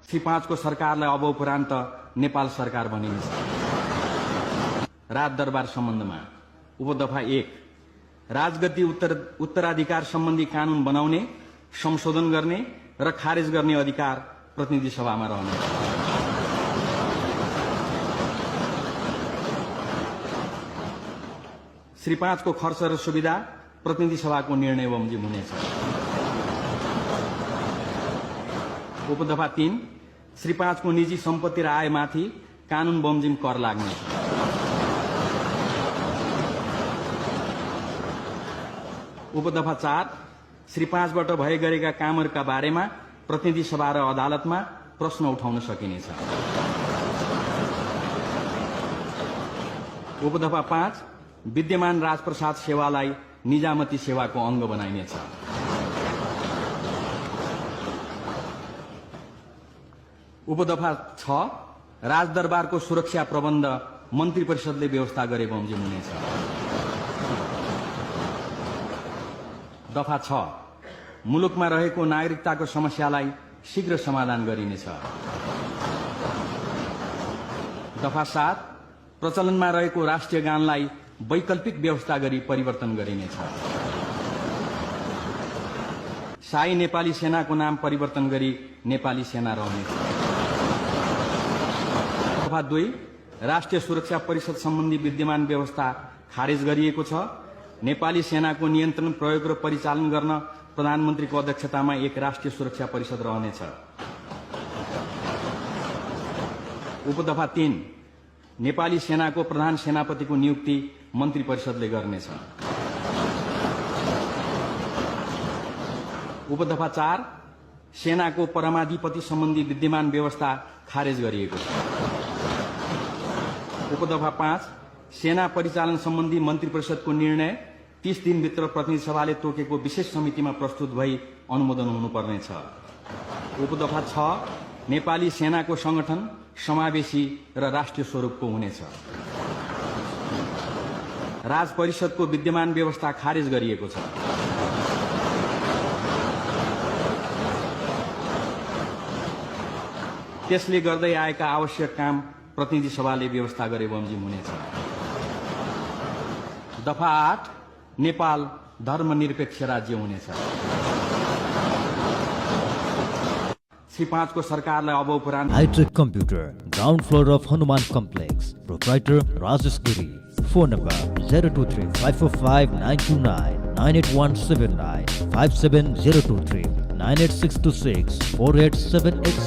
श्री 5 को सरकारलाई अब उपरान्त नेपाल सरकार भनिनेछ। राजदरबार सम्बन्धमा उपदफा 1 राजगद्दी उत्तराधिकार सम्बन्धी कानून बनाउने, संशोधन गर्ने र खारेज गर्ने अधिकार प्रतिनिधि सभामा रहनेछ। श्री 5 को खर्च र सुविधा प्रतिनिधि सभाको निर्णय बमोजिम हुनेछ। उपदफा 3 श्री 5 को निजी सम्पत्ति र आयमाथि कानून बमोजिम कर लाग्नेछ। उपदफा 4 श्री 5 बाट भए गरेका कामहरूका बारेमा प्रतिनिधि सभा र अदालतमा प्रश्न उठाउन सकिनेछ। उपदफा 5 विद्यमान राजप्रसाद सेवालाई निजामती सेवाको अंग बनाइनेछ। उपदफा 6 राजदरबारको सुरक्षा प्रबन्ध मन्त्री परिषदले व्यवस्था गरे बमोजिम हुनेछ। दफा 6 मुलुकमा रहेको नागरिकताको समस्यालाई शीघ्र समाधान गरिनेछ। दफा 7 प्रचलनमा रहेको राष्ट्रिय गानलाई वैकल्पिक व्यवस्था गरी परिवर्तन गरिनेछ। शाही नेपाली सेनाको नाम परिवर्तन गरी नेपाली सेना रहनेछ। दफा 2 राष्ट्रिय सुरक्षा परिषद सम्बन्धी विद्यमान व्यवस्था खारेज गरिएको छ। नेपाली सेनाको नियन्त्रण, प्रयोग र परिचालन गर्न प्रधानमन्त्रीको अध्यक्षतामा एक राष्ट्रिय सुरक्षा परिषद रहनेछ। उपदफा 3 नेपाली सेनाको प्रधान सेनापतिको नियुक्ति मन्त्री परिषदले गर्नेछ। उपदफा 4 सेनाको परमाधिपति सम्बन्धी विद्यमान व्यवस्था खारेज गरिएको छ। उपदफा 5 सेना परिचालन सम्बन्धी मन्त्री परिषदको निर्णय 30 दिनभित्र प्रतिनिधि सभाले तोकेको विशेष समितिमा प्रस्तुत भई अनुमोदन हुनुपर्नेछ। उपदफा 6 नेपाली सेनाको संगठन समावेशी र राष्ट्रिय स्वरूपको हुनेछ। राज परिषदको विद्यमान व्यवस्था खारेज गरिएको छ। त्यसले गर्दै आएका आवश्यक काम प्रतिनिधि सभाले व्यवस्था गरे बमोजिम हुनेछ। दफा 8 नेपाल धर्मनिरपेक्ष राज्य हुनेछ। श्री 5 को सरकारलाई अब उपरान्त hitech computer ground floor of Hanuman complex, proprietor Rajesh Giri, phone number 0235459929, 9817957023, 986264878